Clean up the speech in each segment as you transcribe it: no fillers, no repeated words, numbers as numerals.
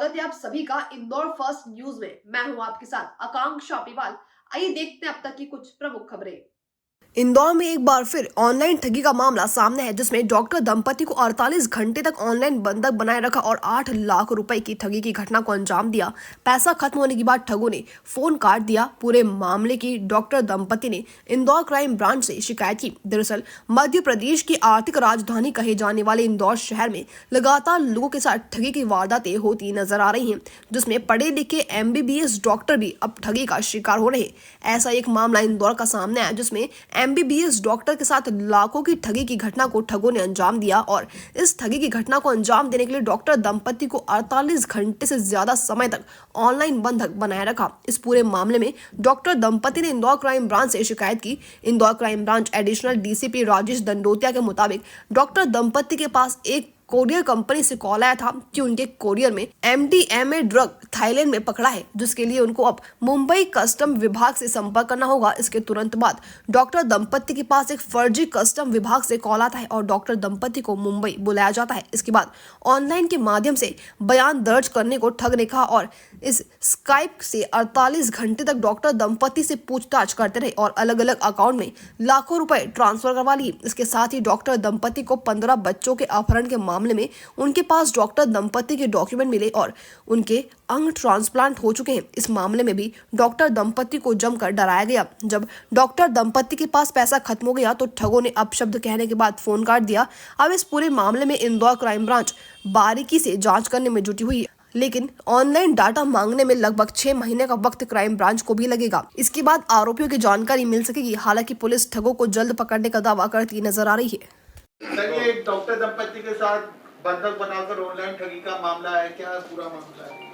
स्वागत है आप सभी का इंदौर फर्स्ट न्यूज में। मैं हूं आपके साथ आकांक्षा अग्रवाल। आइए देखते हैं अब तक की कुछ प्रमुख खबरें। इंदौर में एक बार फिर ऑनलाइन ठगी का मामला सामने है, जिसमें डॉक्टर दंपति को 48 घंटे तक ऑनलाइन बंधक बनाए रखा और 8 लाख रुपए की ठगी की घटना को अंजाम दिया। पैसा खत्म होने के बाद ठगों ने फोन काट दिया। पूरे मामले की डॉक्टर दंपति ने इंदौर क्राइम ब्रांच से शिकायत की। दरअसल मध्य प्रदेश की आर्थिक राजधानी कहे जाने वाले इंदौर शहर में लगातार लोगों के साथ ठगी की वारदातें होती नजर आ रही हैं, जिसमें पढ़े लिखे MBBS डॉक्टर भी अब ठगी का शिकार हो रहे हैं। ऐसा एक मामला इंदौर का सामने आया, जिसमें MBBS डॉक्टर के साथ लाखों की ठगी की घटना को ठगों ने अंजाम दिया और इस ठगी की घटना को अंजाम देने के लिए डॉक्टर दंपति को 48 घंटे से ज्यादा समय तक ऑनलाइन बंधक बनाए रखा। इस पूरे मामले में डॉक्टर दंपति ने इंदौर क्राइम ब्रांच से शिकायत की। Indore crime branch additional DCP Rajesh Dandotiya के मुताबिक डॉक्टर दंपति के पास एक कोरियर कंपनी से कॉल आया था कि उनके कोरियर में MDMA ड्रग थाईलैंड में पकड़ा है, जिसके लिए उनको अब मुंबई कस्टम विभाग से संपर्क करना होगा। इसके तुरंत बाद डॉक्टर दंपति के पास एक फर्जी कस्टम विभाग से कॉल आता है और डॉक्टर दंपति को मुंबई बुलाया जाता है। इसके बाद ऑनलाइन के माध्यम से बयान दर्ज करने को ठग ने कहा और इस स्काइप से 48 घंटे तक डॉक्टर दंपति से पूछताछ करते रहे और अलग अलग अकाउंट में लाखों रुपए ट्रांसफर करवा लिए। इसके साथ ही डॉक्टर दंपति को 15 बच्चों के अपहरण के मामले में उनके पास डॉक्टर दंपति के डॉक्यूमेंट मिले और उनके अंग ट्रांसप्लांट हो चुके हैं। इस मामले में भी डॉक्टर दंपति को जमकर डराया गया। जब डॉक्टर दंपति के पास पैसा खत्म हो गया तो ठगों ने अपशब्द कहने के बाद फोन काट दिया। अब इस पूरे मामले में इंदौर क्राइम ब्रांच बारीकी से जांच करने में जुटी हुई है, लेकिन ऑनलाइन डाटा मांगने में लगभग 6 महीने का वक्त क्राइम ब्रांच को भी लगेगा। इसके बाद आरोपियों की जानकारी मिल सकेगी। हालांकि पुलिस ठगों को जल्द पकड़ने का दावा करती नजर आ रही है। सर, ये डॉक्टर दंपति के साथ बंधक बनाकर ऑनलाइन ठगी का मामला है, क्या पूरा मामला है?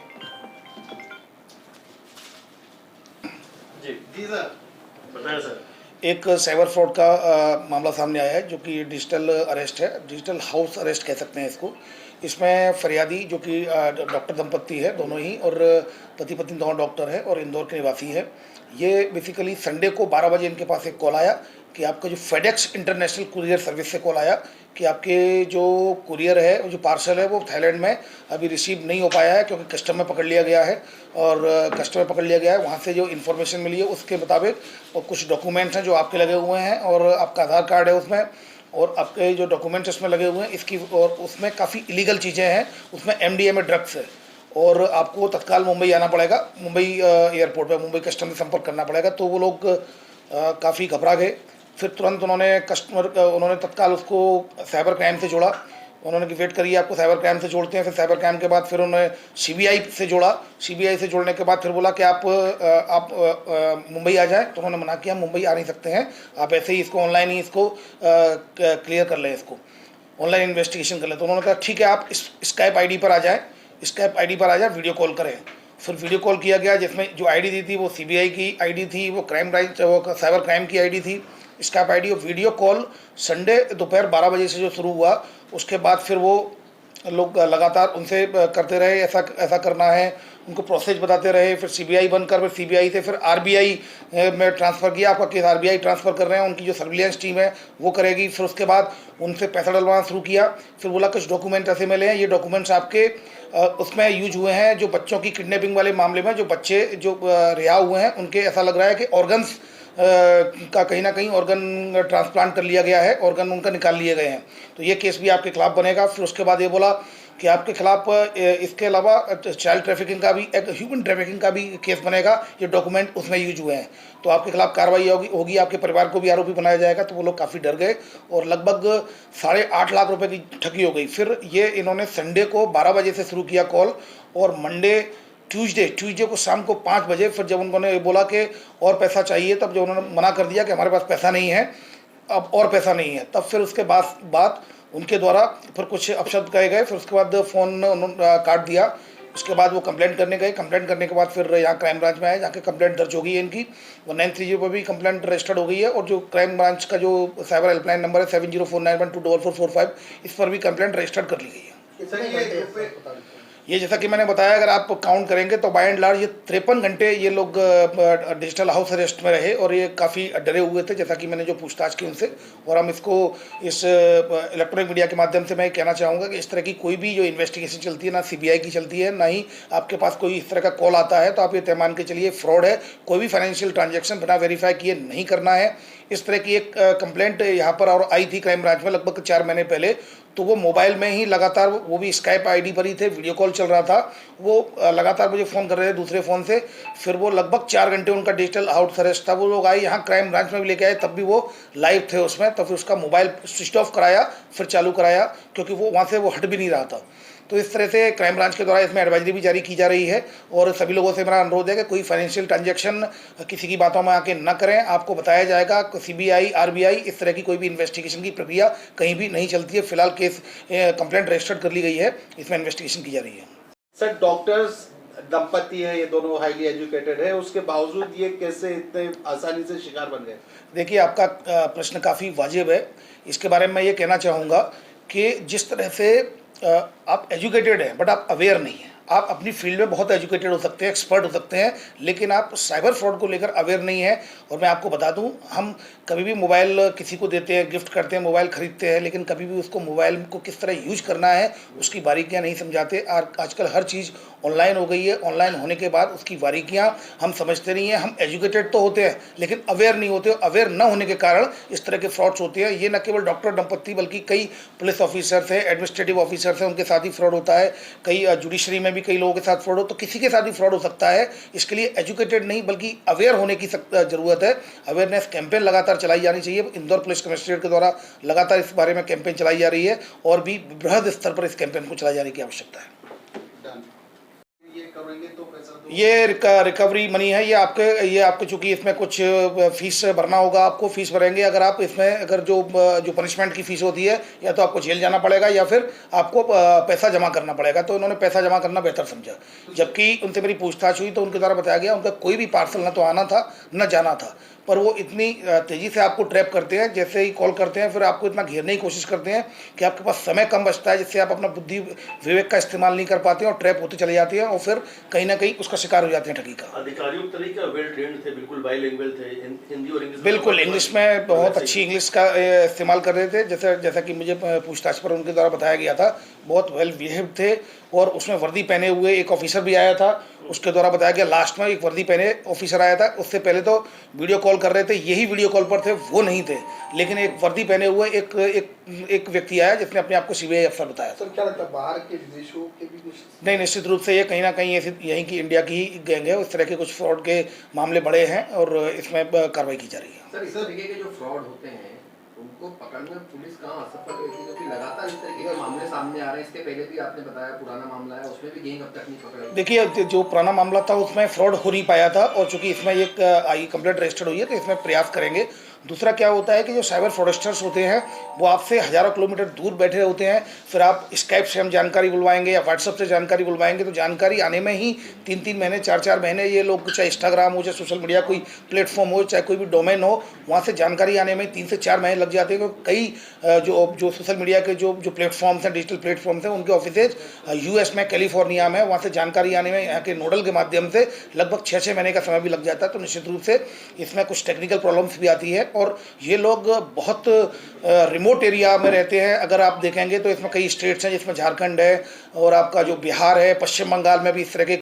जी सर, बताएं सर। एक साइबर फ्रॉड का मामला सामने आया है, जो कि डिजिटल अरेस्ट है, डिजिटल हाउस अरेस्ट कह सकते हैं इसको। इसमें फरियादी जो कि डॉक्टर दंपति है, दोनों ही, और पति पत्नी दोनों डॉक्टर है और इंदौर के निवासी है। ये बेसिकली संडे को 12 बजे इनके पास एक कॉल आया कि आपका जो फेडेक्स इंटरनेशनल कुरियर सर्विस से कॉल आया कि आपके जो कुरियर है, जो पार्सल है, वो थाईलैंड में अभी रिसीव नहीं हो पाया है क्योंकि कस्टम में पकड़ लिया गया है। और कस्टम में पकड़ लिया गया है, वहाँ से जो इन्फॉर्मेशन मिली है उसके मुताबिक और कुछ डॉक्यूमेंट्स हैं जो आपके लगे हुए हैं और आपका आधार कार्ड है उसमें, और आपके जो डॉक्यूमेंट्स उसमें लगे हुए हैं इसकी, और उसमें काफ़ी इलीगल चीज़ें हैं, उसमें MDMA ड्रग्स है और आपको तत्काल मुंबई आना पड़ेगा। मुंबई एयरपोर्ट पे मुंबई कस्टम से संपर्क करना पड़ेगा। तो वो लोग काफ़ी घबरा गए। फिर तुरंत उन्होंने तत्काल उसको साइबर क्राइम से जोड़ा। उन्होंने कि वेट करिए, आपको साइबर क्राइम से जोड़ते हैं। फिर साइबर क्राइम के बाद फिर उन्होंने CBI से जोड़ा। CBI से जोड़ने के बाद फिर बोला कि आप मुंबई आ जाएं। तो उन्होंने मना किया, मुंबई आ नहीं सकते हैं, आप ऐसे ही इसको ऑनलाइन ही इसको क्लियर कर लें, इसको ऑनलाइन इन्वेस्टिगेशन कर लें। तो उन्होंने कहा ठीक है, आप स्काइप ID पर आ जाएँ, स्काइप ID पर आ जाए, वीडियो कॉल करें। फिर वीडियो कॉल किया गया, जिसमें जो ID दी थी वो CBI की ID थी, वो क्राइम ब्रांच, वो साइबर क्राइम की ID थी, स्काइप ID। और वीडियो कॉल संडे दोपहर 12 बजे से जो शुरू हुआ, उसके बाद फिर वो लोग लगातार उनसे करते रहे, ऐसा करना है, उनको प्रोसेस बताते रहे। फिर CBI बनकर फिर CBI से फिर RBI में ट्रांसफ़र किया। आपका केस RBI ट्रांसफ़र कर रहे हैं, उनकी जो सर्विलेंस टीम है वो करेगी। फिर उसके बाद उनसे पैसा डलवाना शुरू किया। फिर बोला कुछ डॉक्यूमेंट ऐसे मिले हैं, ये डॉक्यूमेंट्स आपके उसमें यूज हुए हैं, जो बच्चों की किडनैपिंग वाले मामले में जो बच्चे जो रिहा हुए हैं उनके, ऐसा लग रहा है कि ऑर्गन्स का कहीं ना कहीं ऑर्गन ट्रांसप्लांट कर लिया गया है, ऑर्गन उनका निकाल लिए गए हैं। तो ये केस भी आपके खिलाफ बनेगा। फिर उसके बाद ये बोला कि आपके खिलाफ इसके अलावा चाइल्ड ट्रैफिकिंग का भी, एक ह्यूमन ट्रैफिकिंग का भी केस बनेगा, ये डॉक्यूमेंट उसमें यूज हुए हैं। तो आपके खिलाफ कार्रवाई होगी, आपके परिवार को भी आरोपी बनाया जाएगा। तो वो लोग काफ़ी डर गए और लगभग 8.5 लाख रुपए की ठगी हो गई। फिर ये इन्होंने संडे को 12 बजे से शुरू किया कॉल, और मंडे ट्यूसडे को शाम को 5 बजे फिर जब उन्होंने बोला कि और पैसा चाहिए, तब जब उन्होंने मना कर दिया कि हमारे पास पैसा नहीं है, अब और पैसा नहीं है, तब फिर उसके बाद उनके द्वारा फिर कुछ अपशब्द कहे गए। फिर उसके बाद फ़ोन काट दिया। उसके बाद वो कंप्लेंट करने गए। कंप्लेंट करने के बाद फिर यहाँ क्राइम ब्रांच में आए, जहाँ कंप्लेंट दर्ज हो गई है इनकी। 1930 पर भी कंप्लेंट रजिस्टर्ड हो गई है, और जो क्राइम ब्रांच का जो साइबर हेल्पलाइन नंबर है 7049124445, इस पर भी कंप्लेंट रजिस्टर्ड कर ली गई है। ये जैसा कि मैंने बताया, अगर आप काउंट करेंगे तो बाय एंड लार्ज ये 53 घंटे ये लोग डिजिटल हाउस अरेस्ट में रहे और ये काफ़ी डरे हुए थे, जैसा कि मैंने जो पूछताछ की उनसे। और हम इसको इस इलेक्ट्रॉनिक मीडिया के माध्यम से मैं कहना चाहूँगा कि इस तरह की कोई भी जो इन्वेस्टिगेशन चलती है, ना सीबीआई की चलती है, ना ही आपके पास कोई इस तरह का कॉल आता है तो आप ये तय मान के चलिए फ्रॉड है। कोई भी फाइनेंशियल ट्रांजैक्शन बिना वेरीफाई किए नहीं करना है। इस तरह की एक कंप्लेंट यहाँ पर और आई थी क्राइम ब्रांच में लगभग 4 महीने पहले। तो वो मोबाइल में ही लगातार, वो भी स्काइप आईडी पर ही थे, वीडियो कॉल चल रहा था, वो लगातार मुझे फ़ोन कर रहे थे दूसरे फ़ोन से। फिर वो लगभग 4 घंटे उनका डिजिटल हाउस अरेस्ट था। वो लोग आए यहाँ क्राइम ब्रांच में भी लेके आए, तब भी वो लाइव थे उसमें। तो फिर उसका मोबाइल स्विच ऑफ कराया, फिर चालू कराया, क्योंकि वो वहाँ से वो हट भी नहीं रहा था। तो इस तरह से क्राइम ब्रांच के द्वारा इसमें एडवाइजरी भी जारी की जा रही है। और सभी लोगों से मेरा अनुरोध है कि कोई फाइनेंशियल ट्रांजैक्शन किसी की बातों में आके न करें। आपको बताया जाएगा, सीबीआई, आरबीआई इस तरह की कोई भी इन्वेस्टिगेशन की प्रक्रिया कहीं भी नहीं चलती है। फिलहाल केस कंप्लेंट रजिस्टर्ड कर ली गई है, इसमें इन्वेस्टिगेशन की जा रही है। सर, डॉक्टर्स दंपति है, ये दोनों हाईली एजुकेटेड है, उसके बावजूद ये कैसे इतने आसानी से शिकार बन गए? देखिए, आपका प्रश्न काफ़ी वाजिब है। इसके बारे में मैं ये कहना चाहूँगा कि जिस तरह से आप एजुकेटेड हैं बट आप अवेयर नहीं हैं। आप अपनी फील्ड में बहुत एजुकेटेड हो सकते हैं, एक्सपर्ट हो सकते हैं, लेकिन आप साइबर फ्रॉड को लेकर अवेयर नहीं है। और मैं आपको बता दूं, हम कभी भी मोबाइल किसी को देते हैं, गिफ्ट करते हैं, मोबाइल खरीदते हैं, लेकिन कभी भी उसको मोबाइल को किस तरह यूज करना है उसकी बारीकियां नहीं समझाते। और आजकल हर चीज़ ऑनलाइन हो गई है। ऑनलाइन होने के बाद उसकी बारीकियां हम समझते नहीं हैं। हम एजुकेटेड तो होते हैं लेकिन अवेयर नहीं होते। अवेयर न होने के कारण इस तरह के फ्रॉड्स होते हैं। ये न केवल डॉक्टर दंपत्ति बल्कि कई पुलिस ऑफिसर्स हैं, एडमिनिस्ट्रेटिव ऑफिसर्स हैं, उनके साथ ही फ्रॉड होता है। कई जुडिशरी में भी कई लोगों के साथ फ्रॉड हो, तो किसी के साथ भी फ्रॉड हो सकता है। इसके लिए एजुकेटेड नहीं बल्कि अवेयर होने की ज़रूरत है। अवेयरनेस कैंपेन लगातार चलाई जानी चाहिए। इंदौर पुलिस कमिश्नरेट के द्वारा लगातार इस बारे में कैंपेन चलाई जा रही है और भी बृहद स्तर पर इस कैंपेन को चलाई जाने की आवश्यकता है। ये करेंगे तो पैसा तो ये रिकवरी मनी है। ये आपको चूंकि इसमें कुछ फीस भरना होगा, आपको फीस भरेंगे। अगर आप इसमें अगर जो पनिशमेंट की फीस होती है, या तो आपको जेल जाना पड़ेगा या फिर आपको पैसा जमा करना पड़ेगा। तो इन्होंने पैसा जमा करना बेहतर समझा। जबकि उनसे मेरी पूछताछ हुई तो उनके द्वारा बताया गया उनका कोई भी पार्सल न तो आना था न जाना था, पर वो इतनी तेज़ी से आपको ट्रैप करते हैं। जैसे ही कॉल करते हैं फिर आपको इतना घेरने की कोशिश करते हैं कि आपके पास समय कम बचता है, जिससे आप अपना बुद्धि विवेक का इस्तेमाल नहीं कर पाते हैं और ट्रैप होते चले जाते हैं और फिर कहीं ना कहीं उसका शिकार हो जाते हैं ठगी का। अधिकारियों के तरीके वेल ट्रेंड थे, बिल्कुल बाइलिंगुअल थे, हिंदी और इंग्लिश। बिल्कुल, इंग्लिश में बहुत अच्छी इंग्लिश का इस्तेमाल कर रहे थे। जैसा कि मुझे पूछताछ पर उनके द्वारा बताया गया था, बहुत वेल बिहेव थे। और उसमें वर्दी पहने हुए एक ऑफिसर भी आया था, उसके द्वारा बताया गया लास्ट में एक वर्दी पहने ऑफिसर आया था। उससे पहले तो वीडियो कॉल कर रहे थे, यही वीडियो कॉल पर थे, वो नहीं थे, लेकिन एक वर्दी पहने हुए एक व्यक्ति आया जिसने अपने आप को सीबीआई अफसर बताया। सर, क्या लगता है बाहर के विदेशों के भी कुछ? नहीं, निश्चित रूप से ये कहीं ना कहीं यहीं की इंडिया की ही गैंग है। उस तरह के कुछ फ्रॉड के मामले बड़े हैं और इसमें कार्रवाई की जा रही है। सर, इस तरीके के जो फ्रॉड होते हैं उनको पकड़ने में पुलिस कहाँ असफल रहती है, क्योंकि लगातार इस तरीके के मामले सामने आ रहे हैं। इसके पहले भी आपने बताया पुराना मामला है, उसमें भी गैंग अब तक नहीं पकड़े। देखिए, जो पुराना मामला था उसमें फ्रॉड हो नहीं पाया था और चूंकि इसमें एक आई कंप्लेंट रजिस्टर्ड हुई है तो इसमें प्रयास करेंगे। दूसरा क्या होता है कि जो साइबर फ्रॉडस्टर्स होते हैं वो आपसे हज़ारों किलोमीटर दूर बैठे होते हैं। फिर आप स्काइप से हम जानकारी बुलवाएंगे या व्हाट्सअप से जानकारी बुलवाएंगे तो जानकारी आने में ही 3-3 महीने 4-4 महीने ये लोग, चाहे इंस्टाग्राम हो, चाहे सोशल मीडिया कोई प्लेटफॉर्म हो, चाहे कोई भी डोमेन हो, वहाँ से जानकारी आने में 3 से 4 महीने लग जाते हैं। क्योंकि कई जो सोशल मीडिया के जो प्लेटफॉर्म्स हैं, डिजिटल प्लेटफॉर्म्स हैं, उनके ऑफिसेज यूएस में, कैलिफोर्निया में, वहाँ से जानकारी आने में यहाँ के नोडल के माध्यम से लगभग 6-6 महीने का समय भी लग जाता है। तो निश्चित रूप से इसमें कुछ टेक्निकल प्रॉब्लम्स भी आती है और ये लोग बहुत रिमोट एरिया में रहते हैं। अगर आप देखेंगे तो इसमें कई स्टेट्स हैं जिसमें झारखंड है और आपका जो बिहार है, पश्चिम बंगाल में भी इस तरह के